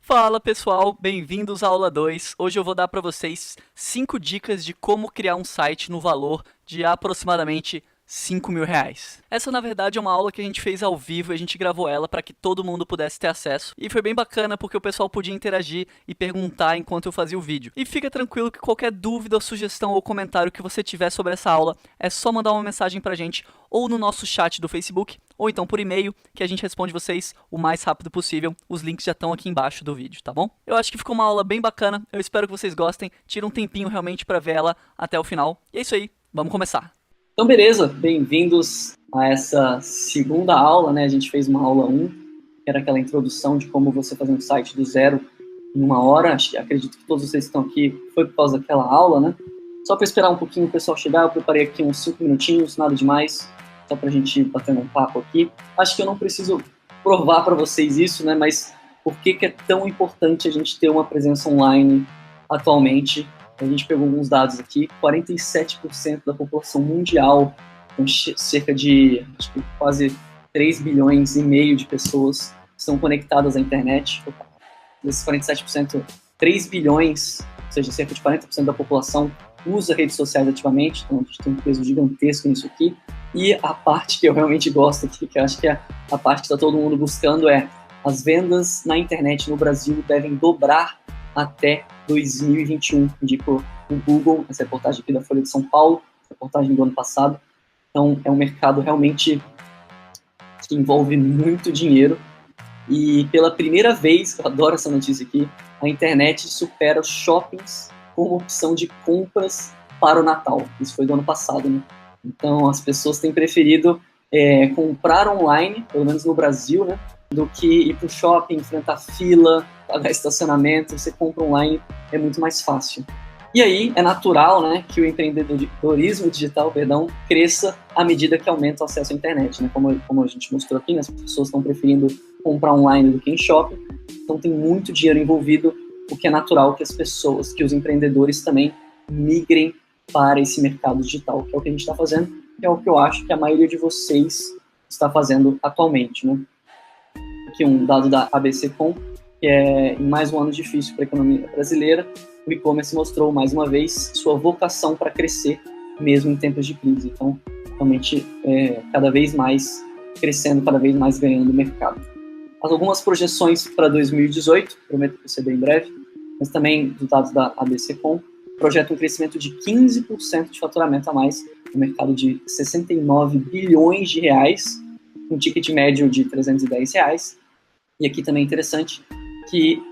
Fala pessoal, bem-vindos à aula 2. Hoje eu vou dar para vocês 5 dicas de como criar um site no valor de aproximadamente R$ 5.000. Essa na verdade é uma aula que a gente fez ao vivo e a gente gravou ela para que todo mundo pudesse ter acesso. E foi bem bacana porque o pessoal podia interagir e perguntar enquanto eu fazia o vídeo. E fica tranquilo que qualquer dúvida, sugestão ou comentário que você tiver sobre essa aula é só mandar uma mensagem pra gente ou no nosso chat do Facebook ou então por e-mail, que a gente responde vocês o mais rápido possível. Os links já estão aqui embaixo do vídeo, tá bom? Eu acho que ficou uma aula bem bacana, eu espero que vocês gostem. Tira um tempinho realmente para ver ela até o final. E é isso aí, vamos começar. Então, beleza, bem-vindos a essa segunda aula, né? A gente fez uma aula 1, que era aquela introdução de como você fazer um site do zero em 1 hora. Acredito que todos vocês que estão aqui foi por causa daquela aula, né? Só para esperar um pouquinho o pessoal chegar, eu preparei aqui uns 5 minutinhos, nada demais, só para a gente bater um papo aqui. Acho que eu não preciso provar para vocês isso, né? Mas por que é tão importante a gente ter uma presença online atualmente? A gente pegou alguns dados aqui, 47% da população mundial, com cerca de acho que quase 3 bilhões e meio de pessoas estão conectadas à internet. Desses 47%, 3 bilhões, ou seja, cerca de 40% da população usa redes sociais ativamente, então a gente tem um peso gigantesco nisso aqui. E a parte que eu realmente gosto aqui, que eu acho que é a parte que está todo mundo buscando, é as vendas na internet no Brasil devem dobrar até 2021, indicou o Google, essa reportagem aqui da Folha de São Paulo, reportagem do ano passado. Então, é um mercado realmente que envolve muito dinheiro. E pela primeira vez, eu adoro essa notícia aqui, a internet supera os shoppings como opção de compras para o Natal. Isso foi do ano passado, né? Então, as pessoas têm preferido comprar online, pelo menos no Brasil, né? Do que ir para o shopping, enfrentar fila, pagar estacionamento. Você compra online, é muito mais fácil. E aí, é natural, né, que o empreendedorismo digital, cresça à medida que aumenta o acesso à internet, né? Como a gente mostrou aqui, né, as pessoas estão preferindo comprar online do que em shopping, então tem muito dinheiro envolvido, o que é natural que as pessoas, que os empreendedores também migrem para esse mercado digital, que é o que a gente está fazendo, que é o que eu acho que a maioria de vocês está fazendo atualmente, né? Aqui um dado da ABC.com, que é em mais um ano difícil para a economia brasileira, o e-commerce mostrou mais uma vez sua vocação para crescer, mesmo em tempos de crise. Então, realmente, cada vez mais crescendo, cada vez mais ganhando mercado. Algumas projeções para 2018, prometo que vai ser bem breve, mas também dos dados da ABC.com, projetam um crescimento de 15% de faturamento a mais no mercado de 69 bilhões de reais, um ticket médio de R$310. E aqui também é interessante que,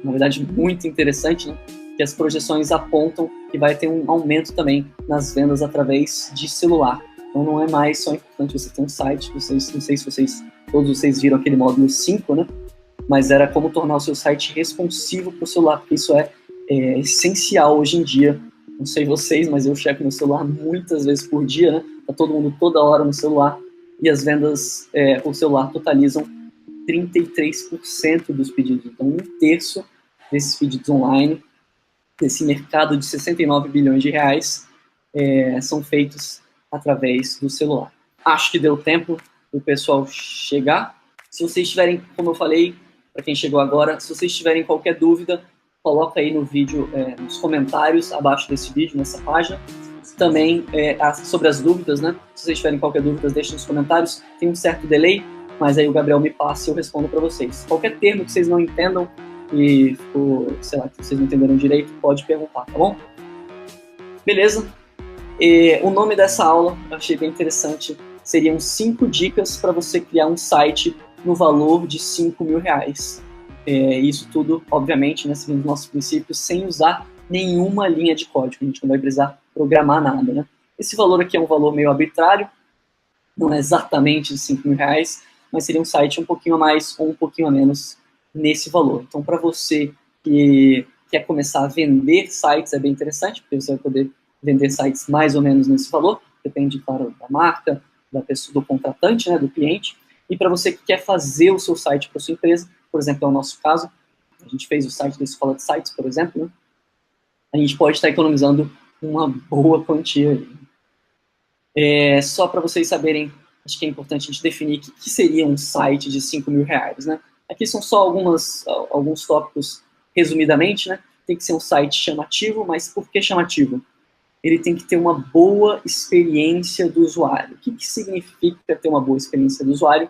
na verdade, muito interessante, né, que as projeções apontam que vai ter um aumento também nas vendas através de celular. Então não é mais só importante você ter um site, não sei se todos vocês viram aquele módulo 5, né? Mas era como tornar o seu site responsivo para o celular, porque isso é essencial hoje em dia. Não sei vocês, mas eu checo meu celular muitas vezes por dia, né? Tá todo mundo toda hora no celular, e as vendas por celular totalizam 33% dos pedidos. Então, 1/3 desses pedidos online, desse mercado de 69 bilhões de reais, são feitos através do celular. Acho que deu tempo do pessoal chegar. Se vocês tiverem, como eu falei, para quem chegou agora, se vocês tiverem qualquer dúvida, coloca aí no vídeo, nos comentários abaixo desse vídeo, nessa página. Também sobre as dúvidas, né? Se vocês tiverem qualquer dúvida, deixem nos comentários. Tem um certo delay, mas aí o Gabriel me passa e eu respondo para vocês. Qualquer termo que vocês não entendam e, sei lá, que vocês não entenderam direito, pode perguntar, tá bom? Beleza? O nome dessa aula, eu achei bem interessante, seriam 5 dicas para você criar um site no valor de R$5.000. Isso tudo, obviamente, né, seguindo os nossos princípios, sem usar nenhuma linha de código. A gente não vai precisar programar nada, né? Esse valor aqui é um valor meio arbitrário, não é exatamente de R$5.000, mas seria um site um pouquinho a mais ou um pouquinho a menos nesse valor. Então, para você que quer começar a vender sites, é bem interessante, porque você vai poder vender sites mais ou menos nesse valor, depende, claro, da marca, da pessoa, do contratante, né, do cliente. E para você que quer fazer o seu site para sua empresa, por exemplo, é o nosso caso, a gente fez o site da Escola de Sites, por exemplo, né, a gente pode estar economizando uma boa quantia. Só para vocês saberem, acho que é importante a gente definir o que seria um site de R$5.000, né? Aqui são só alguns tópicos resumidamente, né? Tem que ser um site chamativo, mas por que chamativo? Ele tem que ter uma boa experiência do usuário. O que significa ter uma boa experiência do usuário?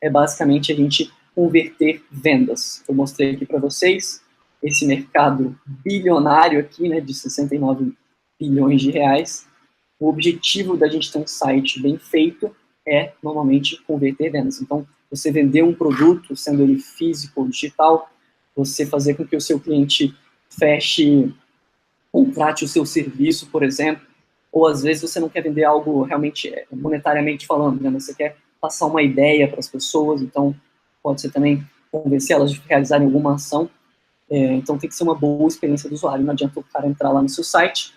É basicamente a gente converter vendas. Eu mostrei aqui para vocês esse mercado bilionário aqui, né, de 69 bilhões de reais. O objetivo da gente ter um site bem feito é, normalmente, converter vendas. Então, você vender um produto, sendo ele físico ou digital, você fazer com que o seu cliente contrate o seu serviço, por exemplo, ou às vezes você não quer vender algo realmente monetariamente falando, né? Você quer passar uma ideia para as pessoas, então pode ser também convencer elas de realizarem alguma ação. Então tem que ser uma boa experiência do usuário. Não adianta o cara entrar lá no seu site,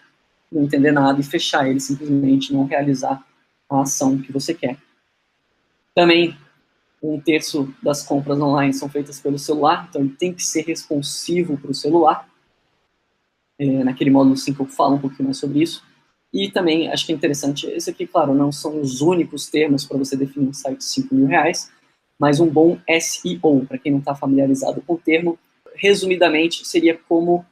não entender nada e fechar ele, simplesmente não realizar a ação que você quer. Também, 1/3 das compras online são feitas pelo celular, então ele tem que ser responsivo para o celular. Naquele módulo 5 eu falo um pouquinho mais sobre isso. E também, acho que é interessante, esse aqui, claro, não são os únicos termos para você definir um site de 5 mil reais, mas um bom SEO, para quem não está familiarizado com o termo, resumidamente, seria como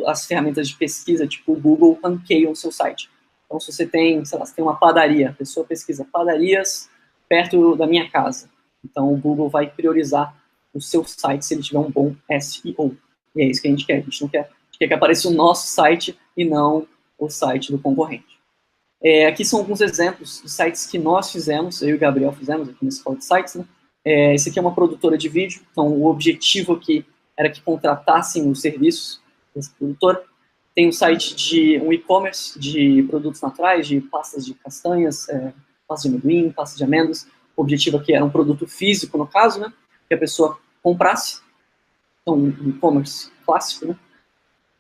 as ferramentas de pesquisa, tipo o Google, ranqueiam o seu site. Então, se você tem, sei lá, você tem uma padaria, a pessoa pesquisa padarias perto da minha casa. Então, o Google vai priorizar o seu site se ele tiver um bom SEO. E é isso que a gente quer. A gente não quer, a gente quer que apareça o nosso site e não o site do concorrente. Aqui são alguns exemplos de sites que nós fizemos, eu e o Gabriel fizemos aqui na Escola de Sites, né? Esse aqui é uma produtora de vídeo, então o objetivo aqui era que contratassem os serviços dessa produtora. Tem um site de um e-commerce de produtos naturais, de pastas de castanhas, pasta de amendoim, pasta de amêndoas. O objetivo aqui era um produto físico, no caso, né? Que a pessoa comprasse. Então, um e-commerce clássico, né?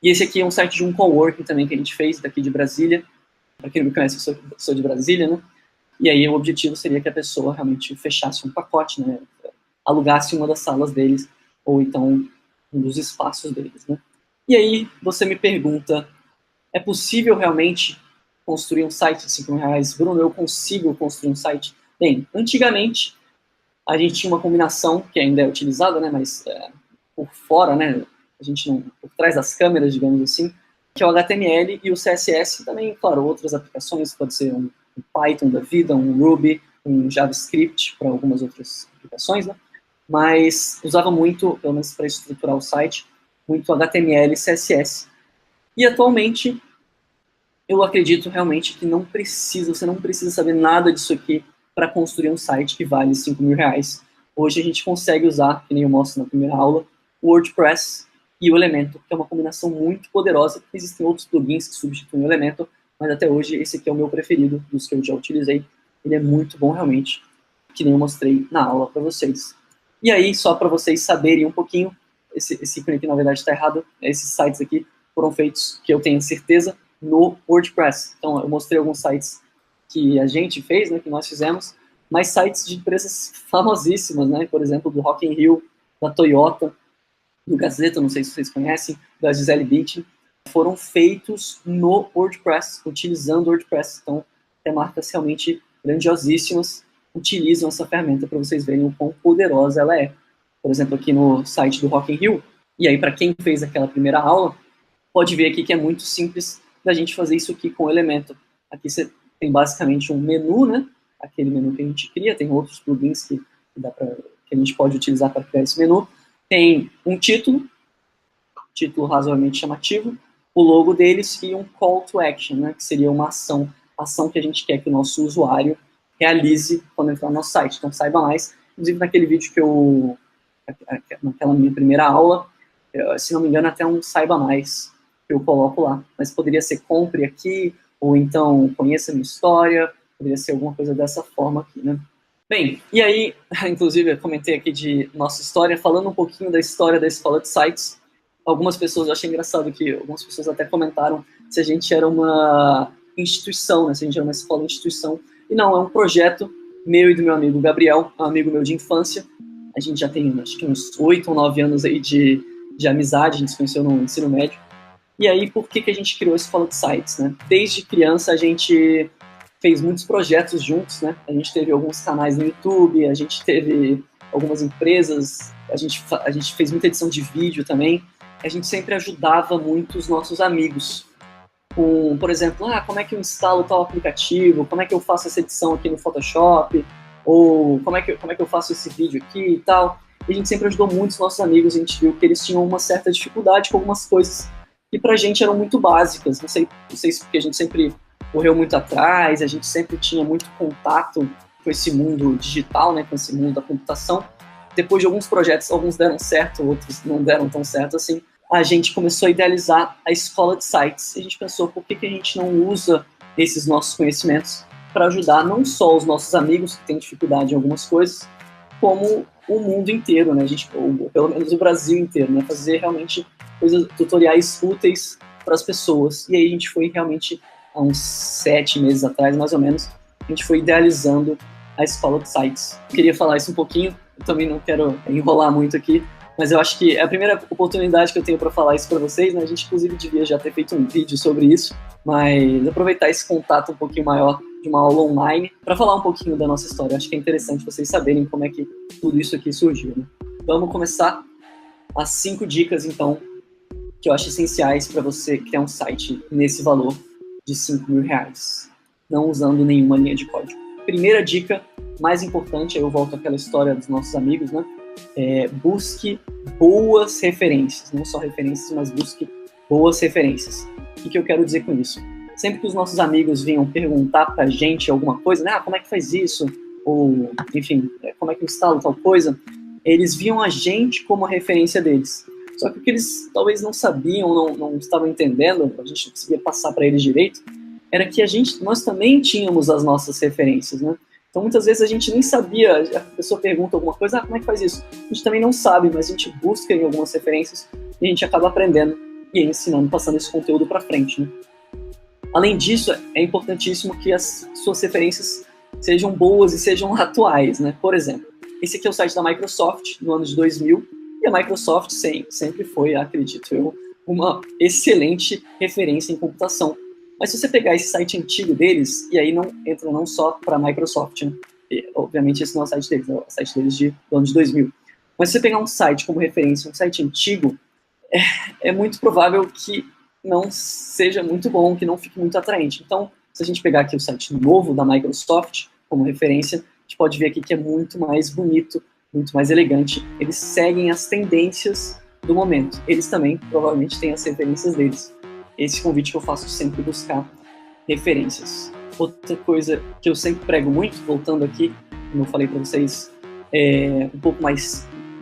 E esse aqui é um site de um coworking também que a gente fez, daqui de Brasília. Para quem não me conhece, eu sou de Brasília, né? E aí o objetivo seria que a pessoa realmente fechasse um pacote, né? Alugasse uma das salas deles, ou então um dos espaços deles, né? E aí você me pergunta, é possível realmente construir um site de 5 mil reais? Bruno, eu consigo construir um site? Bem, antigamente a gente tinha uma combinação, que ainda é utilizada, né? Mas por fora, né? A gente não, por trás das câmeras, digamos assim, que é o HTML e o CSS, também, claro, outras aplicações, pode ser um Python da vida, um Ruby, um JavaScript para algumas outras aplicações, né? Mas usava muito, pelo menos para estruturar o site, muito HTML e CSS. E atualmente, eu acredito realmente que você não precisa saber nada disso aqui para construir um site que vale 5 mil reais. Hoje a gente consegue usar, que nem eu mostro na primeira aula, o WordPress e o Elementor, que é uma combinação muito poderosa. Existem outros plugins que substituem o Elementor, mas até hoje esse aqui é o meu preferido, dos que eu já utilizei. Ele é muito bom realmente, que nem eu mostrei na aula para vocês. E aí, só para vocês saberem um pouquinho, esse ícone aqui na verdade está errado, esses sites aqui foram feitos, que eu tenho certeza, no WordPress. Então eu mostrei alguns sites que a gente fez, né, que nós fizemos, mas sites de empresas famosíssimas, né, por exemplo, do Rock in Rio, da Toyota, do Gazeta, não sei se vocês conhecem, da Gisele Bündchen, foram feitos no WordPress, utilizando o WordPress. Então, tem marcas realmente grandiosíssimas utilizam essa ferramenta para vocês verem o quão poderosa ela é. Por exemplo, aqui no site do Rock in Rio, e aí para quem fez aquela primeira aula, pode ver aqui que é muito simples da gente fazer isso aqui com o Elementor. Aqui você tem basicamente um menu, né? Aquele menu que a gente cria, tem outros plugins que a gente pode utilizar para criar esse menu. Tem um título razoavelmente chamativo, o logo deles e um call to action, né, que seria uma ação que a gente quer que o nosso usuário realize quando entrar no nosso site. Então, saiba mais. Inclusive, naquele vídeo naquela minha primeira aula, se não me engano, até um saiba mais que eu coloco lá. Mas poderia ser compre aqui, ou então conheça a minha história, poderia ser alguma coisa dessa forma aqui, né? Bem, e aí, inclusive, eu comentei aqui de nossa história, falando um pouquinho da história da Escola de Sites. Algumas pessoas, eu achei engraçado que algumas pessoas até comentaram se a gente era uma instituição, né, se a gente era uma escola-instituição. E não, é um projeto meu e do meu amigo Gabriel, um amigo meu de infância. A gente já tem, acho que uns 8 ou 9 anos aí de amizade, a gente se conheceu no ensino médio. E aí, por que a gente criou a Escola de Sites, né? Desde criança, a gente fez muitos projetos juntos, né? A gente teve alguns canais no YouTube, a gente teve algumas empresas a gente fez muita edição de vídeo também. A gente sempre ajudava muito os nossos amigos. Por exemplo, como é que eu instalo tal aplicativo, como é que eu faço essa edição aqui no Photoshop, ou como é que eu faço esse vídeo aqui e tal. E a gente sempre ajudou muito os nossos amigos, a gente viu que eles tinham uma certa dificuldade com algumas coisas que pra gente eram muito básicas. Não sei se porque a gente sempre correu muito atrás, a gente sempre tinha muito contato com esse mundo digital, né, com esse mundo da computação. Depois de alguns projetos, alguns deram certo, outros não deram tão certo assim, a gente começou a idealizar a escola de sites. E a gente pensou, por que a gente não usa esses nossos conhecimentos para ajudar não só os nossos amigos que têm dificuldade em algumas coisas, como o mundo inteiro, né? Ou pelo menos o Brasil inteiro, né? Fazer realmente tutoriais úteis para as pessoas. E aí a gente foi realmente, há uns 7 meses atrás, mais ou menos, a gente foi idealizando a escola de sites. Eu queria falar isso um pouquinho, eu também não quero enrolar muito aqui, mas eu acho que é a primeira oportunidade que eu tenho para falar isso para vocês, né? A gente, inclusive, devia já ter feito um vídeo sobre isso, mas aproveitar esse contato um pouquinho maior de uma aula online para falar um pouquinho da nossa história. Acho que é interessante vocês saberem como é que tudo isso aqui surgiu, né? Vamos começar as 5 dicas, então, que eu acho essenciais para você criar um site nesse valor de R$5.000, não usando nenhuma linha de código. Primeira dica, mais importante, aí eu volto àquela história dos nossos amigos, né? Busque boas referências, não só referências, mas busque boas referências. O que eu quero dizer com isso? Sempre que os nossos amigos vinham perguntar pra gente alguma coisa, né? Como é que faz isso? Ou, enfim, como é que eu instalo tal coisa? Eles viam a gente como a referência deles. Só que o que eles talvez não sabiam, não estavam entendendo, a gente não conseguia passar para eles direito, era que nós também tínhamos as nossas referências, né? Então, muitas vezes a gente nem sabia, a pessoa pergunta alguma coisa, como é que faz isso? A gente também não sabe, mas a gente busca em algumas referências e a gente acaba aprendendo e ensinando, passando esse conteúdo para frente, né? Além disso, é importantíssimo que as suas referências sejam boas e sejam atuais, né? Por exemplo, esse aqui é o site da Microsoft, no ano de 2000, e a Microsoft sempre foi, acredito eu, uma excelente referência em computação. Mas se você pegar esse site antigo deles, e aí não entra não só para a Microsoft, né? E, obviamente esse não é o site deles, é o site deles do ano de 2000. Mas se você pegar um site como referência, um site antigo, é muito provável que não seja muito bom, que não fique muito atraente. Então, se a gente pegar aqui o site novo da Microsoft como referência, a gente pode ver aqui que é muito mais bonito, muito mais elegante. Eles seguem as tendências do momento. Eles também, provavelmente, têm as referências deles. Esse convite que eu faço sempre, buscar referências. Outra coisa que eu sempre prego muito, voltando aqui, como eu falei para vocês,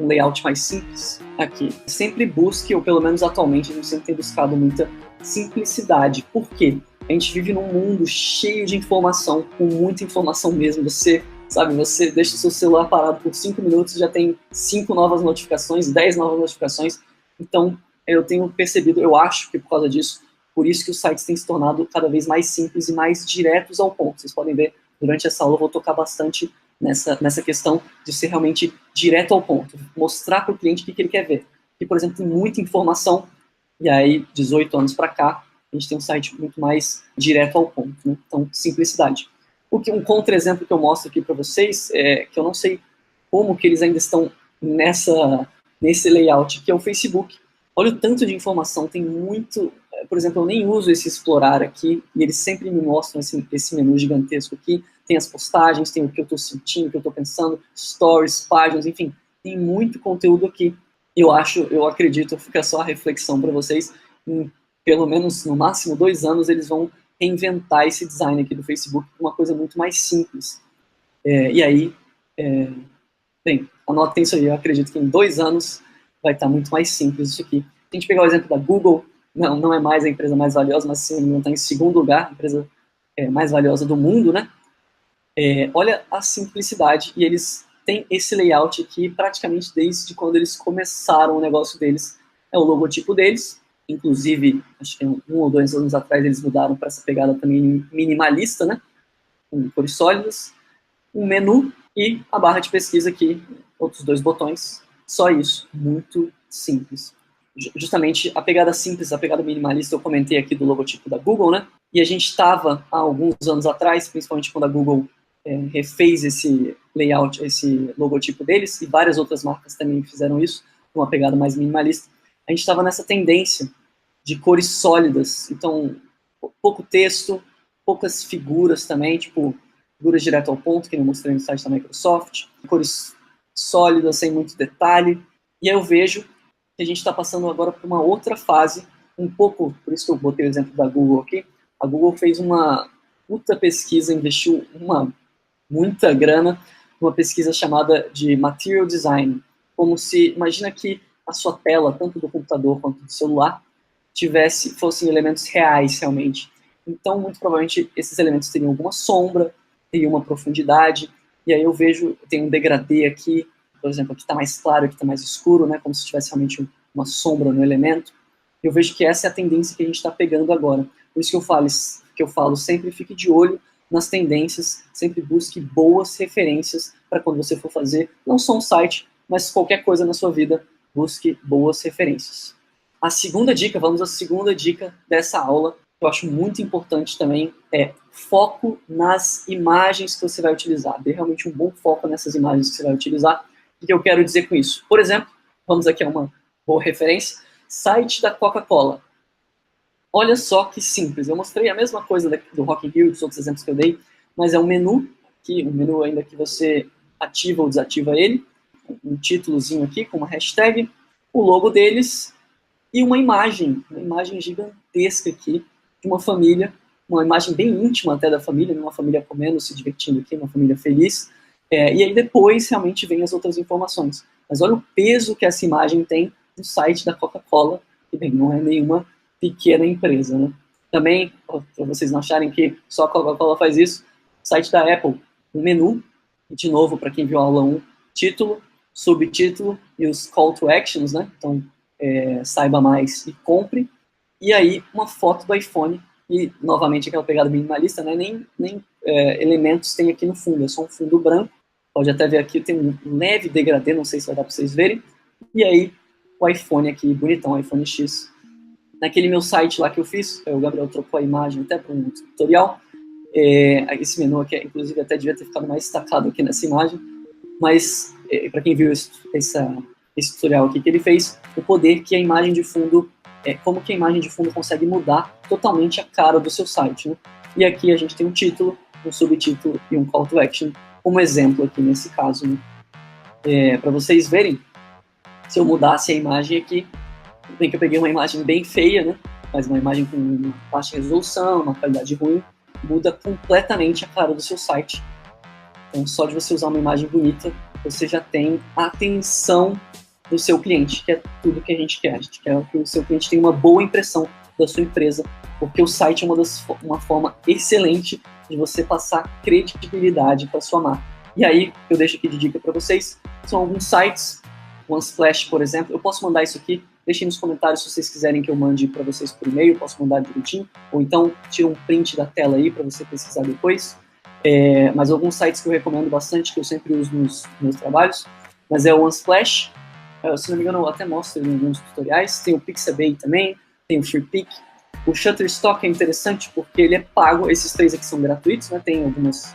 um layout mais simples aqui. Sempre busque, ou pelo menos atualmente, a gente sempre tem buscado muita simplicidade. Por quê? A gente vive num mundo cheio de informação, com muita informação mesmo. Você deixa o seu celular parado por 5 minutos e já tem 5 novas notificações, 10 novas notificações. Então, eu tenho percebido, eu acho que por causa disso, por isso que os sites têm se tornado cada vez mais simples e mais diretos ao ponto. Vocês podem ver, durante essa aula eu vou tocar bastante nessa questão de ser realmente direto ao ponto, mostrar para o cliente o que ele quer ver. E, por exemplo, tem muita informação, e aí, 18 anos para cá, a gente tem um site muito mais direto ao ponto, né? Então, simplicidade. Um contra-exemplo que eu mostro aqui para vocês, que eu não sei como que eles ainda estão nesse layout, que é o Facebook. Olha o tanto de informação, tem muito... Por exemplo, eu nem uso esse explorar aqui, e eles sempre me mostram esse menu gigantesco aqui. Tem as postagens, tem o que eu estou sentindo, o que eu estou pensando, stories, páginas, enfim, tem muito conteúdo aqui. Eu acredito, fica só a reflexão para vocês, em pelo menos, no máximo, 2 anos, eles vão reinventar esse design aqui do Facebook, uma coisa muito mais simples. E aí, bem, anotem isso aí, eu acredito que em 2 anos vai estar muito mais simples isso aqui. Se a gente pegar o exemplo da Google, não é mais a empresa mais valiosa, mas se não está em segundo lugar, a empresa mais valiosa do mundo, né? Olha a simplicidade, e eles têm esse layout aqui praticamente desde quando eles começaram o negócio deles. É o logotipo deles, inclusive, acho que 1 ou 2 anos atrás eles mudaram para essa pegada também minimalista, né? Com cores sólidas, um menu e a barra de pesquisa aqui, outros 2 botões, só isso, muito simples. Justamente a pegada simples, a pegada minimalista, eu comentei aqui do logotipo da Google, né? E a gente estava, há alguns anos atrás, principalmente quando a Google refez esse layout, esse logotipo deles, e várias outras marcas também fizeram isso, uma pegada mais minimalista. A gente estava nessa tendência de cores sólidas, então pouco texto, poucas figuras também, tipo figuras direto ao ponto, que eu mostrei no site da Microsoft, cores sólidas, sem muito detalhe, e aí eu vejo que a gente está passando agora por uma outra fase, um pouco, por isso que eu botei o exemplo da Google aqui. A Google fez uma puta pesquisa, investiu muita grana numa pesquisa chamada de Material Design, como se, imagina que a sua tela, tanto do computador quanto do celular, fossem elementos reais realmente. Então, muito provavelmente, esses elementos teriam alguma sombra, teriam uma profundidade, e aí eu vejo, tem um degradê aqui, por exemplo, aqui está mais claro, aqui está mais escuro, né, como se tivesse realmente uma sombra no elemento. Eu vejo que essa é a tendência que a gente está pegando agora. Por isso que eu falo, sempre fique de olho nas tendências, sempre busque boas referências para quando você for fazer, não só um site, mas qualquer coisa na sua vida, busque boas referências. A segunda dica, vamos à segunda dica dessa aula, que eu acho muito importante também, é foco nas imagens que você vai utilizar. Dê realmente um bom foco nessas imagens que você vai utilizar. O que eu quero dizer com isso? Por exemplo, vamos aqui a uma boa referência, site da Coca-Cola. Olha só que simples, eu mostrei a mesma coisa do Rock in Rio, dos outros exemplos que eu dei, mas é um menu ainda que você ativa ou desativa ele, um títulozinho aqui com uma hashtag, o logo deles e uma imagem gigantesca aqui de uma família, uma imagem bem íntima até da família, uma família comendo, se divertindo aqui, uma família feliz, e aí depois realmente vem as outras informações. Mas olha o peso que essa imagem tem no site da Coca-Cola, que bem, não é nenhuma pequena empresa, né? Também, para vocês não acharem que só a Coca-Cola faz isso, site da Apple, um menu, e de novo, para quem viu a aula 1, título, subtítulo e os call to actions, né? Então, saiba mais e compre. E aí, uma foto do iPhone, e novamente aquela pegada minimalista, né? Nem elementos tem aqui no fundo, é só um fundo branco. Pode até ver aqui, tem um leve degradê, não sei se vai dar para vocês verem. E aí, o iPhone aqui, bonitão, iPhone X. Naquele meu site lá que eu fiz, o Gabriel trocou a imagem até para um tutorial. Esse menu aqui, inclusive, até devia ter ficado mais destacado aqui nessa imagem. Mas, para quem viu esse tutorial aqui que ele fez, o poder que a imagem de fundo, como que a imagem de fundo consegue mudar totalmente a cara do seu site, né? E aqui a gente tem um título, um subtítulo e um call to action, como exemplo aqui nesse caso, né? Para vocês verem, se eu mudasse a imagem aqui, bem que eu peguei uma imagem bem feia, né? Mas uma imagem com uma baixa resolução, uma qualidade ruim, muda completamente a cara do seu site. Então, só de você usar uma imagem bonita, você já tem a atenção do seu cliente, que é tudo que a gente quer. A gente quer que o seu cliente tenha uma boa impressão da sua empresa, porque o site é uma forma excelente de você passar credibilidade para sua marca. E aí, eu deixo aqui de dica para vocês, são alguns sites, o Unsplash, por exemplo. Eu posso mandar isso aqui, deixem nos comentários se vocês quiserem que eu mande para vocês por e-mail, posso mandar direitinho, ou então tira um print da tela aí para você pesquisar depois. Mas alguns sites que eu recomendo bastante, que eu sempre uso nos meus trabalhos, mas é o Unsplash, se não me engano eu até mostro em alguns tutoriais, tem o Pixabay também, tem o Freepik. O Shutterstock é interessante porque ele é pago, esses três aqui são gratuitos, né? Tem algumas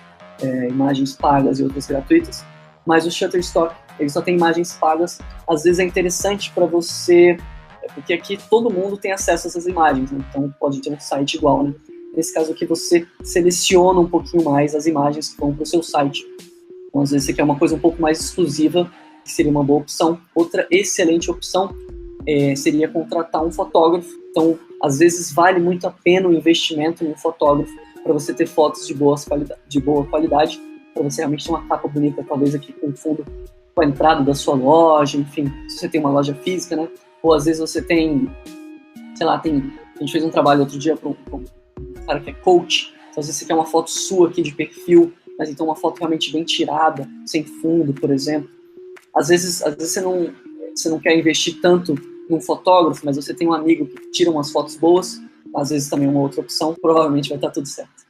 imagens pagas e outras gratuitas, mas o Shutterstock, ele só tem imagens pagas. Às vezes é interessante para você, porque aqui todo mundo tem acesso a essas imagens, né? Então pode ter um site igual, né? Nesse caso aqui você seleciona um pouquinho mais as imagens que vão para o seu site. Então às vezes você quer uma coisa um pouco mais exclusiva, que seria uma boa opção. Outra excelente opção seria contratar um fotógrafo. Então às vezes vale muito a pena o investimento em um fotógrafo para você ter fotos de boa qualidade, para você realmente ter uma capa bonita, talvez aqui com fundo, com a entrada da sua loja, enfim, se você tem uma loja física, né? Ou às vezes você tem, sei lá, a gente fez um trabalho outro dia para um cara que é coach, então às vezes você quer uma foto sua aqui de perfil, mas então uma foto realmente bem tirada, sem fundo, por exemplo. Às vezes você não quer investir tanto num fotógrafo, mas você tem um amigo que tira umas fotos boas, às vezes também é uma outra opção, provavelmente vai estar tudo certo.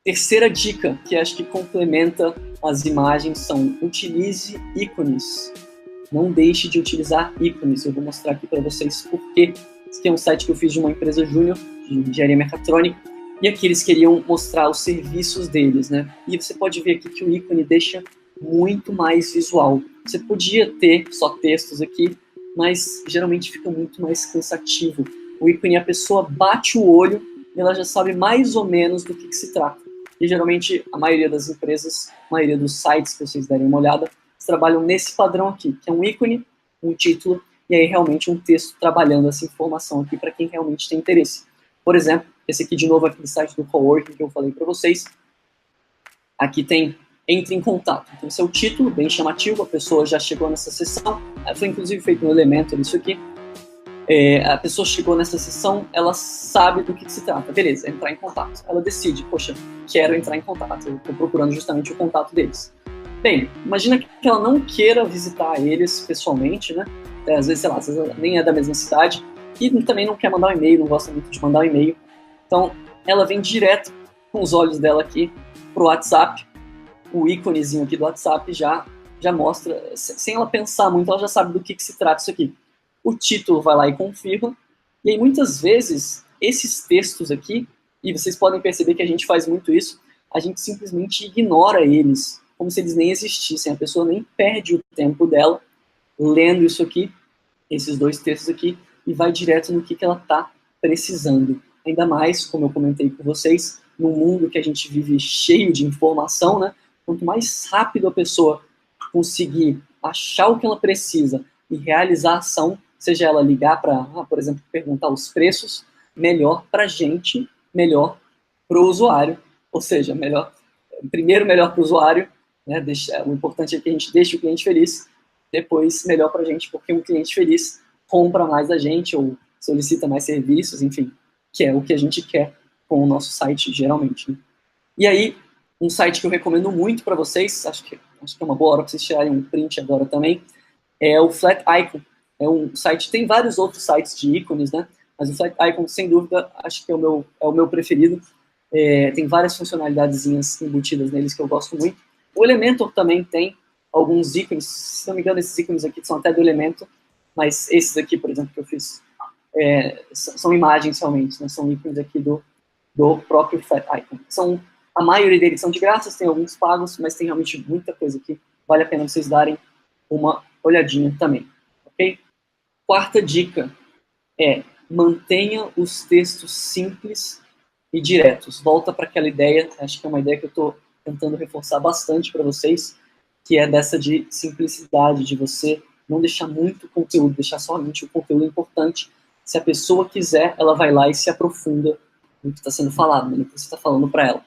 Terceira dica, que acho que complementa as imagens, são utilize ícones. Não deixe de utilizar ícones. Eu vou mostrar aqui para vocês por quê. Esse aqui é um site que eu fiz de uma empresa júnior, de engenharia mecatrônica, E aqui eles queriam mostrar os serviços deles, né? E você pode ver aqui que o ícone deixa muito mais visual. Você podia ter só textos aqui, mas geralmente fica muito mais cansativo. O ícone, a pessoa bate o olho e ela já sabe mais ou menos do que se trata. E geralmente a maioria das empresas, a maioria dos sites que vocês derem uma olhada, eles trabalham nesse padrão aqui, que é um ícone, um título, e aí realmente um texto trabalhando essa informação aqui para quem realmente tem interesse. Por exemplo, esse aqui de novo, aquele site do Coworking que eu falei para vocês. Aqui tem entre em contato. Então, esse é o título, bem chamativo, a pessoa já chegou nessa sessão, foi inclusive feito no Elementor isso aqui. A pessoa chegou nessa sessão, ela sabe do que se trata. Beleza, entrar em contato. Ela decide, poxa, quero entrar em contato, eu estou procurando justamente o contato deles. Bem, imagina que ela não queira visitar eles pessoalmente, né? Às vezes, sei lá, às vezes ela nem é da mesma cidade, e também não quer mandar um e-mail, não gosta muito de mandar um e-mail. Então, ela vem direto com os olhos dela aqui pro WhatsApp. O íconezinho aqui do WhatsApp já mostra, sem ela pensar muito, ela já sabe do que se trata isso aqui. O título vai lá e confirma. E aí, muitas vezes, esses textos aqui, e vocês podem perceber que a gente faz muito isso, a gente simplesmente ignora eles, como se eles nem existissem. A pessoa nem perde o tempo dela lendo isso aqui, esses dois textos aqui, e vai direto no que ela está precisando. Ainda mais, como eu comentei com vocês, num mundo que a gente vive cheio de informação, né? Quanto mais rápido a pessoa conseguir achar o que ela precisa e realizar a ação, seja ela ligar para, por exemplo, perguntar os preços, melhor para a gente, melhor para o usuário. Ou seja, primeiro melhor para o usuário, né? O importante é que a gente deixe o cliente feliz, depois melhor para a gente, porque um cliente feliz compra mais da gente ou solicita mais serviços, enfim, que é o que a gente quer com o nosso site, geralmente. Né? E aí, um site que eu recomendo muito para vocês, acho que é uma boa hora para vocês tirarem um print agora também, é o Flat Icon. É um site, tem vários outros sites de ícones, né? Mas o Flat Icon, sem dúvida, acho que é o meu preferido. Tem várias funcionalidades embutidas neles que eu gosto muito. O Elementor também tem alguns ícones, se não me engano, esses ícones aqui são até do Elementor, mas esses aqui, por exemplo, que eu fiz, são imagens realmente, né? São ícones aqui do próprio Flat Icon. A maioria deles são de graça, tem alguns pagos, mas tem realmente muita coisa que vale a pena vocês darem uma olhadinha também, ok? Quarta dica é mantenha os textos simples e diretos. Volta para aquela ideia, acho que é uma ideia que eu estou tentando reforçar bastante para vocês, que é dessa de simplicidade, de você não deixar muito conteúdo, deixar somente o conteúdo importante. Se a pessoa quiser, ela vai lá e se aprofunda no que está sendo falado, no que você está falando para ela.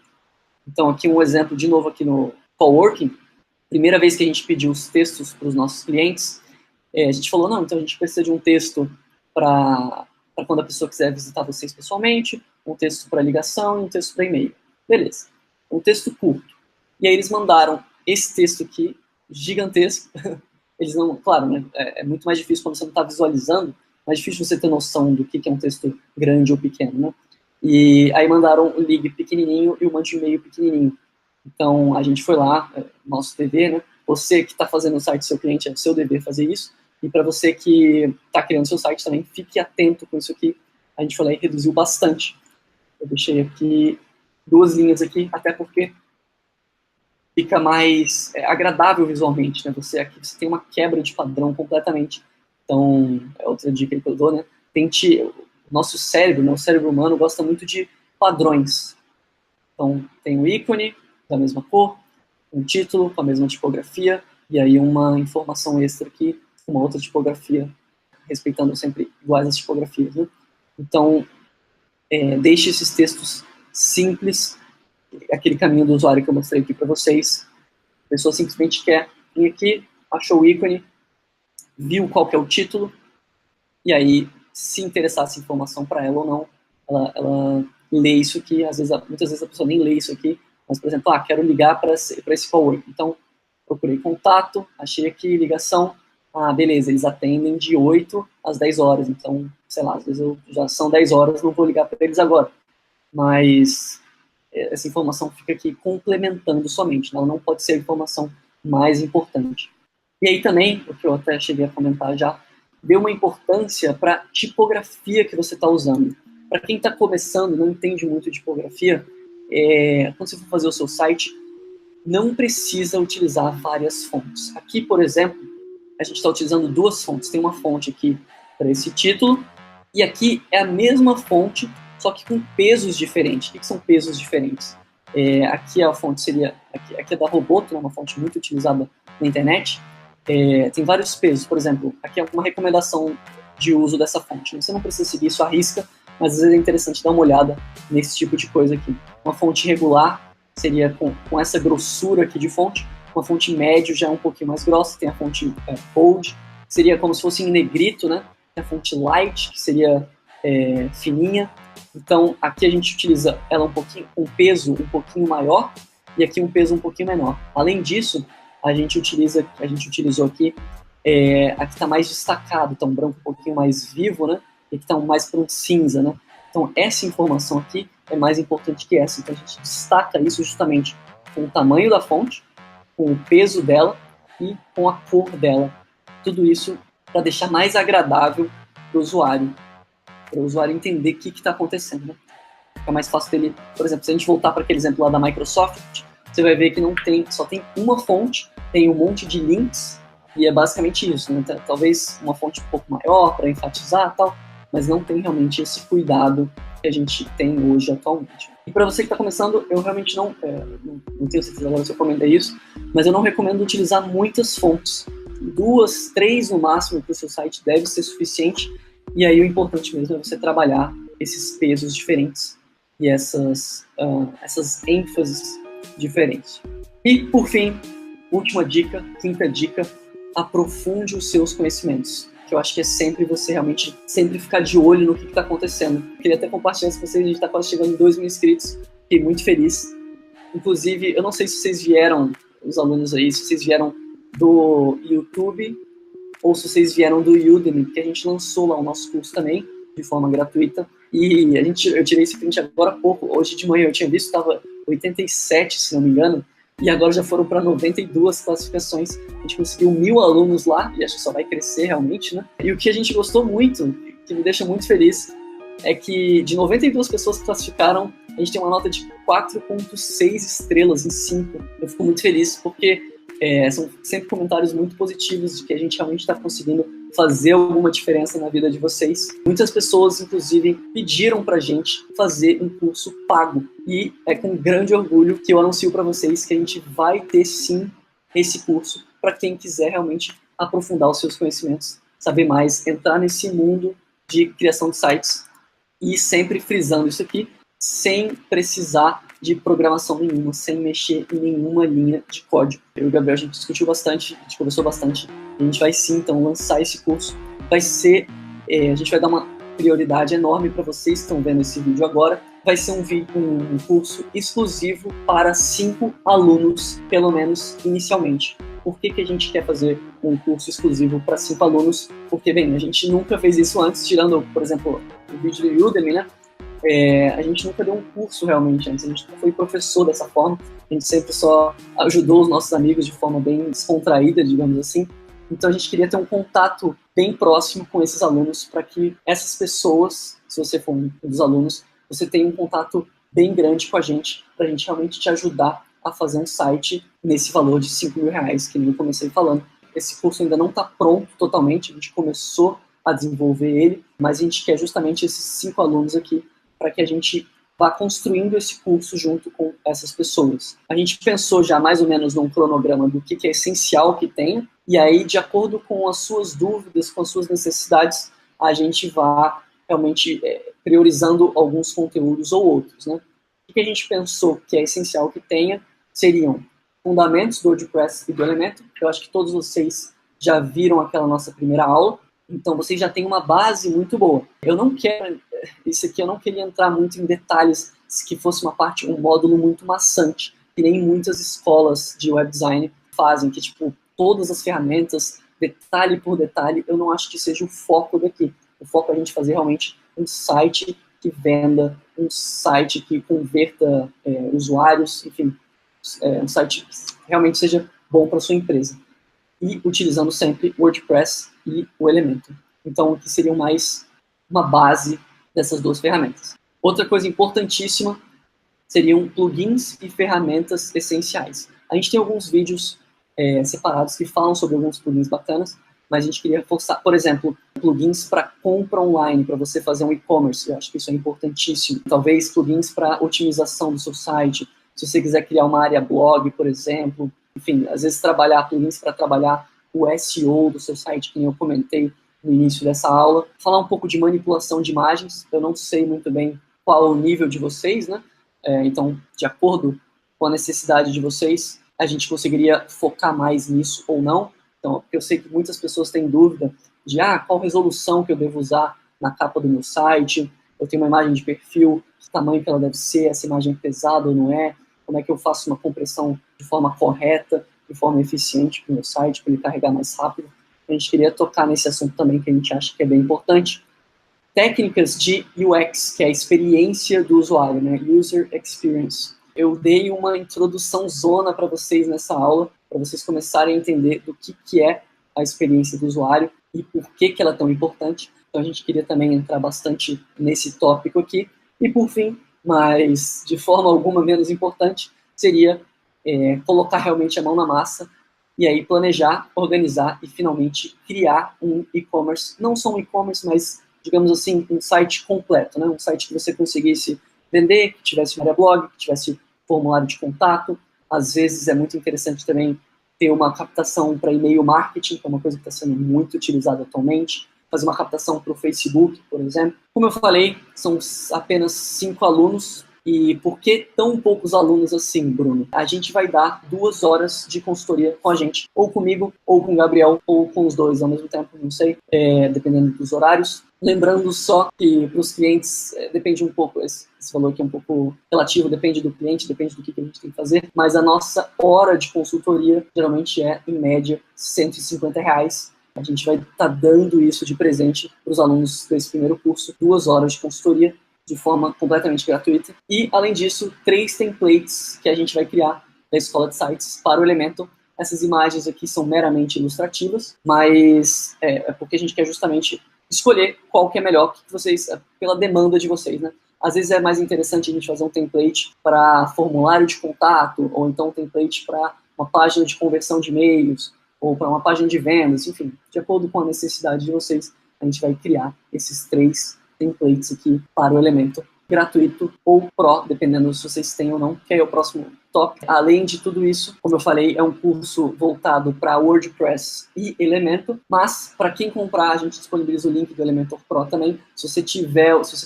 Então, aqui um exemplo, de novo, aqui no Coworking. Primeira vez que a gente pediu os textos para os nossos clientes, a gente falou, não, então a gente precisa de um texto para quando a pessoa quiser visitar vocês pessoalmente, um texto para ligação e um texto para e-mail. Beleza. Um texto curto. E aí eles mandaram esse texto aqui, gigantesco. Eles não, claro, né, é muito mais difícil quando você não está visualizando, mais difícil você ter noção do que é um texto grande ou pequeno, né? E aí mandaram o link pequenininho e o e-mail pequenininho. Então, a gente foi lá, nosso dever, né? Você que está fazendo o site do seu cliente, é o seu dever fazer isso. E para você que está criando seu site também, fique atento com isso aqui. A gente foi lá e reduziu bastante. Eu deixei aqui 2 linhas aqui, até porque fica mais agradável visualmente, né? Aqui você tem uma quebra de padrão completamente. Então, é outra dica que eu dou, né? O nosso cérebro, né? O cérebro humano gosta muito de padrões. Então, tem o ícone da mesma cor, um título com a mesma tipografia, e aí uma informação extra aqui, uma outra tipografia, respeitando sempre iguais as tipografias, né? Então, deixe esses textos simples, aquele caminho do usuário que eu mostrei aqui para vocês. A pessoa simplesmente quer vir aqui, achou o ícone, viu qual que é o título, e aí, se interessar essa informação para ela ou não, ela lê isso aqui. Muitas vezes a pessoa nem lê isso aqui, mas, por exemplo, quero ligar para esse coworking. Então, procurei contato, achei aqui ligação, beleza, eles atendem de 8 às 10 horas, então, sei lá, às vezes já são 10 horas, não vou ligar para eles agora. Mas essa informação fica aqui complementando somente, ela não pode ser a informação mais importante. E aí também, o que eu até cheguei a comentar já, dê uma importância para a tipografia que você está usando. Para quem está começando, não entende muito de tipografia, quando você for fazer o seu site, não precisa utilizar várias fontes. Aqui, por exemplo, a gente está utilizando 2 fontes. Tem uma fonte aqui para esse título, e aqui é a mesma fonte, só que com pesos diferentes. O que são pesos diferentes? Aqui a fonte seria, aqui é da Roboto, né, uma fonte muito utilizada na internet. Tem vários pesos, por exemplo, aqui é uma recomendação de uso dessa fonte. Você não precisa seguir isso à risca, mas às vezes é interessante dar uma olhada nesse tipo de coisa aqui. Uma fonte regular seria com essa grossura aqui de fonte. Uma fonte médio já é um pouquinho mais grossa, tem a fonte bold, que seria como se fosse em negrito, né? Tem a fonte light, que seria fininha. Então, aqui a gente utiliza ela um peso um pouquinho maior e aqui um peso um pouquinho menor. Além disso, a gente utilizou aqui, aqui está mais destacado, está um branco um pouquinho mais vivo, né? E aqui está mais para um cinza, né? Então, essa informação aqui é mais importante que essa. Então, a gente destaca isso justamente com o tamanho da fonte, com o peso dela e com a cor dela. Tudo isso para deixar mais agradável para o usuário entender o que está acontecendo, né? Fica mais fácil dele, por exemplo, se a gente voltar para aquele exemplo lá da Microsoft, você vai ver que só tem uma fonte, tem um monte de links, e é basicamente isso, né? Talvez uma fonte um pouco maior para enfatizar e tal, mas não tem realmente esse cuidado que a gente tem hoje atualmente. E para você que está começando, eu realmente não tenho certeza agora se eu comentei isso, mas eu não recomendo utilizar muitas fontes. 2, 3 no máximo para o seu site deve ser suficiente, e aí o importante mesmo é você trabalhar esses pesos diferentes e essas ênfases diferentes. E, por fim, última dica, 5ª dica, aprofunde os seus conhecimentos, que eu acho que é sempre você realmente ficar de olho no que está acontecendo. Eu queria até compartilhar isso com vocês, a gente está quase chegando em 2.000 inscritos, fiquei muito feliz. Inclusive, eu não sei se vocês vieram, os alunos aí, se vocês vieram do YouTube ou se vocês vieram do Udemy, porque a gente lançou lá o nosso curso também, de forma gratuita, e eu tirei esse print agora há pouco, hoje de manhã eu tinha visto, estava 87, se não me engano, e agora já foram para 92 classificações, a gente conseguiu 1.000 alunos lá, e acho que só vai crescer realmente, né? E o que a gente gostou muito, que me deixa muito feliz, é que de 92 pessoas que classificaram, a gente tem uma nota de 4.6 estrelas em 5. Eu fico muito feliz, porque são sempre comentários muito positivos de que a gente realmente está conseguindo fazer alguma diferença na vida de vocês. Muitas pessoas, inclusive, pediram pra gente fazer um curso pago. E é com grande orgulho que eu anuncio para vocês que a gente vai ter sim esse curso para quem quiser realmente aprofundar os seus conhecimentos, saber mais, entrar nesse mundo de criação de sites e sempre frisando isso aqui, sem precisar de programação nenhuma, sem mexer em nenhuma linha de código. Eu e o Gabriel, a gente discutiu bastante, a gente conversou bastante, a gente vai sim, então, lançar esse curso. Vai ser, a gente vai dar uma prioridade enorme para vocês que estão vendo esse vídeo agora. Vai ser um curso exclusivo para 5 alunos, pelo menos inicialmente. Por que a gente quer fazer um curso exclusivo para 5 alunos? Porque, bem, a gente nunca fez isso antes, tirando, por exemplo, o vídeo do Udemy, né? A gente nunca deu um curso realmente antes, a gente nunca foi professor dessa forma, a gente sempre só ajudou os nossos amigos de forma bem descontraída, digamos assim. Então a gente queria ter um contato bem próximo com esses alunos para que essas pessoas, se você for um dos alunos, você tenha um contato bem grande com a gente, para a gente realmente te ajudar a fazer um site nesse valor de 5 mil reais, que nem eu comecei falando. Esse curso ainda não está pronto totalmente, a gente começou a desenvolver ele, mas a gente quer justamente esses 5 alunos aqui para que a gente vá construindo esse curso junto com essas pessoas. A gente pensou já mais ou menos num cronograma do que é essencial que tenha, e aí, de acordo com as suas dúvidas, com as suas necessidades, a gente vai realmente priorizando alguns conteúdos ou outros, né? O que a gente pensou que é essencial que tenha seriam fundamentos do WordPress e do Elementor. Eu acho que todos vocês já viram aquela nossa primeira aula, então vocês já têm uma base muito boa. Isso aqui eu não queria entrar muito em detalhes, que fosse um módulo muito maçante, que nem muitas escolas de web design fazem, que tipo, todas as ferramentas, detalhe por detalhe, eu não acho que seja o foco daqui. O foco é a gente fazer realmente um site que venda, um site que converta usuários, enfim, um site que realmente seja bom para sua empresa. E utilizando sempre WordPress e o Elementor. Então, que seriam mais uma base dessas duas ferramentas. Outra coisa importantíssima seriam plugins e ferramentas essenciais. A gente tem alguns vídeos separados que falam sobre alguns plugins bacanas, mas a gente queria reforçar, por exemplo, plugins para compra online, para você fazer um e-commerce. Eu acho que isso é importantíssimo. Talvez plugins para otimização do seu site, se você quiser criar uma área blog, por exemplo. Enfim, às vezes trabalhar plugins para trabalhar o SEO do seu site, que nem eu comentei no início dessa aula. Falar um pouco de manipulação de imagens. Eu não sei muito bem qual o nível de vocês, né? Então, de acordo com a necessidade de vocês, a gente conseguiria focar mais nisso ou não. Então, porque eu sei que muitas pessoas têm dúvida de qual resolução que eu devo usar na capa do meu site, eu tenho uma imagem de perfil, que tamanho que ela deve ser, essa imagem é pesada ou não é, como é que eu faço uma compressão de forma correta, de forma eficiente para o meu site, para ele carregar mais rápido. A gente queria tocar nesse assunto também, que a gente acha que é bem importante. Técnicas de UX, que é a experiência do usuário, né? User Experience. Eu dei uma introdução zona para vocês nessa aula, para vocês começarem a entender do que é a experiência do usuário e por que ela é tão importante. Então a gente queria também entrar bastante nesse tópico aqui. E por fim, mas de forma alguma menos importante, seria colocar realmente a mão na massa e aí planejar, organizar e finalmente criar um e-commerce. Não só um e-commerce, mas, digamos assim, um site completo, né? Um site que você conseguisse vender, que tivesse uma área blog, que tivesse formulário de contato. Às vezes é muito interessante também ter uma captação para e-mail marketing, que é uma coisa que está sendo muito utilizada atualmente. Fazer uma captação para o Facebook, por exemplo. Como eu falei, são apenas 5 alunos. E por que tão poucos alunos assim, Bruno? A gente vai dar 2 horas de consultoria com a gente, ou comigo, ou com o Gabriel, ou com os dois ao mesmo tempo, não sei, dependendo dos horários. Lembrando só que para os clientes depende um pouco, esse valor aqui é um pouco relativo, depende do cliente, depende do que a gente tem que fazer, mas a nossa hora de consultoria geralmente é, em média, R$150. A gente vai estar dando isso de presente para os alunos desse primeiro curso, 2 horas de consultoria, de forma completamente gratuita. E, além disso, 3 templates que a gente vai criar da Escola de Sites para o Elementor. Essas imagens aqui são meramente ilustrativas, mas é porque a gente quer justamente escolher qual que é melhor que vocês, pela demanda de vocês, né? Às vezes é mais interessante a gente fazer um template para formulário de contato, ou então um template para uma página de conversão de e-mails, ou para uma página de vendas, enfim, de acordo com a necessidade de vocês, a gente vai criar esses 3 templates aqui para o Elementor, gratuito ou Pro, dependendo se vocês têm ou não, que é o próximo tópico. Além de tudo isso, como eu falei, é um curso voltado para WordPress e Elementor, mas para quem comprar, a gente disponibiliza o link do Elementor Pro também. Se você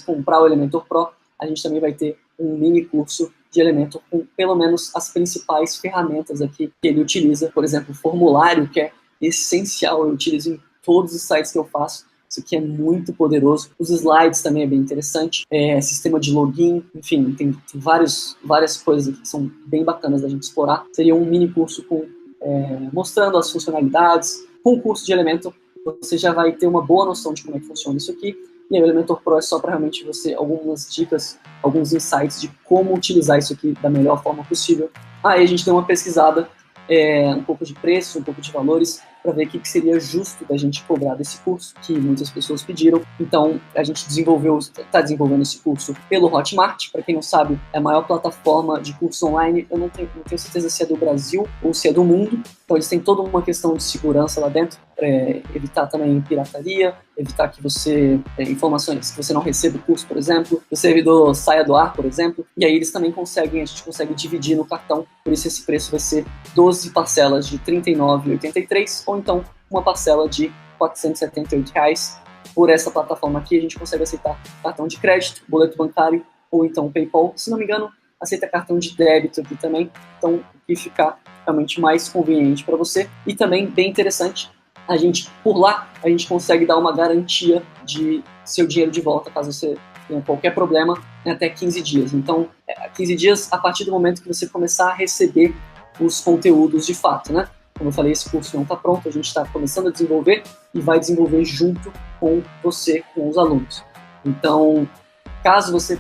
comprar o Elementor Pro, a gente também vai ter um mini curso de Elementor com pelo menos as principais ferramentas aqui que ele utiliza. Por exemplo, o formulário, que é essencial, eu utilizo em todos os sites que eu faço. Isso aqui é muito poderoso. Os slides também é bem interessante. Sistema de login, enfim, tem várias coisas aqui que são bem bacanas da gente explorar. Seria um mini curso mostrando as funcionalidades. Com o curso de Elementor, você já vai ter uma boa noção de como é que funciona isso aqui. E aí, o Elementor Pro é só para realmente você, algumas dicas, alguns insights de como utilizar isso aqui da melhor forma possível. Aí a gente deu uma pesquisada, um pouco de preço, um pouco de valores, para ver o que seria justo da gente cobrar desse curso, que muitas pessoas pediram. Então, a gente está desenvolvendo esse curso pelo Hotmart. Para quem não sabe, é a maior plataforma de curso online. Eu não tenho certeza se é do Brasil ou se é do mundo. Então, eles têm toda uma questão de segurança lá dentro, para evitar também pirataria, evitar que informações, que você não receba o curso, por exemplo, que o servidor saia do ar, por exemplo. E aí eles também a gente consegue dividir no cartão. Por isso esse preço vai ser 12 parcelas de R$ 39,83, ou então uma parcela de R$ 478 por essa plataforma aqui. A gente consegue aceitar cartão de crédito, boleto bancário ou então PayPal. Se não me engano, aceita cartão de débito aqui também. Então, o que ficar realmente mais conveniente para você. E também, bem interessante, por lá, a gente consegue dar uma garantia de seu dinheiro de volta, caso você tenha qualquer problema, até 15 dias. Então, 15 dias a partir do momento que você começar a receber os conteúdos de fato, né? Como eu falei, esse curso não está pronto, a gente está começando a desenvolver e vai desenvolver junto com você, com os alunos. Então, caso você,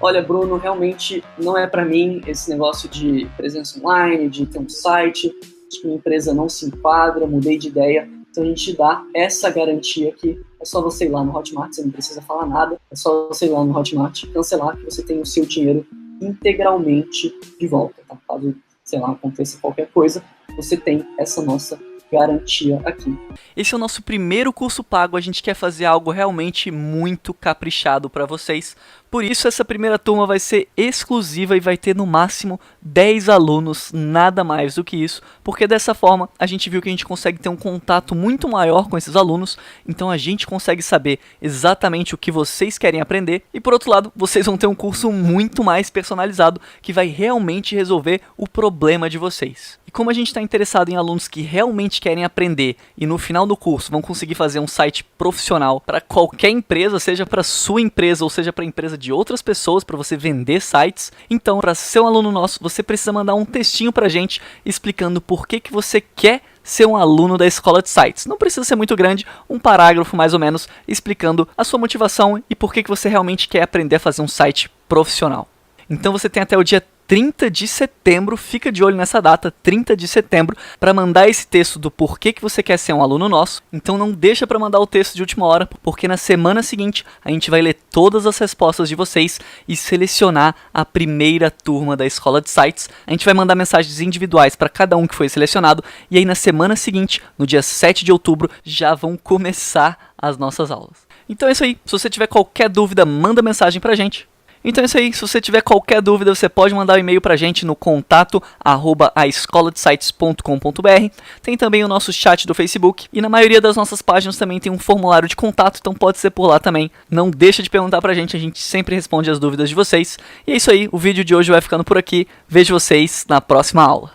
olha, Bruno, realmente não é para mim esse negócio de presença online, de ter um site, acho que minha empresa não se enquadra, mudei de ideia, Então a gente dá essa garantia aqui. É só você ir lá no Hotmart, você não precisa falar nada. É só você ir lá no Hotmart, cancelar, que você tem o seu dinheiro integralmente de volta. Tá? Caso, sei lá, aconteça qualquer coisa, você tem essa nossa garantia aqui. Esse é o nosso primeiro curso pago, a gente quer fazer algo realmente muito caprichado para vocês. Por isso essa primeira turma vai ser exclusiva e vai ter no máximo 10 alunos, nada mais do que isso, porque dessa forma a gente viu que a gente consegue ter um contato muito maior com esses alunos, então a gente consegue saber exatamente o que vocês querem aprender e por outro lado, vocês vão ter um curso muito mais personalizado que vai realmente resolver o problema de vocês. E como a gente está interessado em alunos que realmente querem aprender e no final do curso vão conseguir fazer um site profissional para qualquer empresa, seja para sua empresa ou seja para a empresa de outras pessoas, para você vender sites, então para ser um aluno nosso, você precisa mandar um textinho para a gente explicando por que você quer ser um aluno da Escola de Sites. Não precisa ser muito grande, um parágrafo mais ou menos explicando a sua motivação e por que você realmente quer aprender a fazer um site profissional. Então você tem até o dia 30 de setembro, fica de olho nessa data, 30 de setembro, para mandar esse texto do porquê que você quer ser um aluno nosso. Então não deixa para mandar o texto de última hora, porque na semana seguinte a gente vai ler todas as respostas de vocês e selecionar a primeira turma da Escola de Sites. A gente vai mandar mensagens individuais para cada um que foi selecionado e aí na semana seguinte, no dia 7 de outubro, já vão começar as nossas aulas. Então é isso aí, se você tiver qualquer dúvida, manda mensagem pra gente. Então é isso aí, se você tiver qualquer dúvida, você pode mandar um e-mail pra gente no contato@aescoladesites.com.br. Tem também o nosso chat do Facebook e na maioria das nossas páginas também tem um formulário de contato, então pode ser por lá também. Não deixa de perguntar pra gente, a gente sempre responde as dúvidas de vocês. E é isso aí, o vídeo de hoje vai ficando por aqui. Vejo vocês na próxima aula.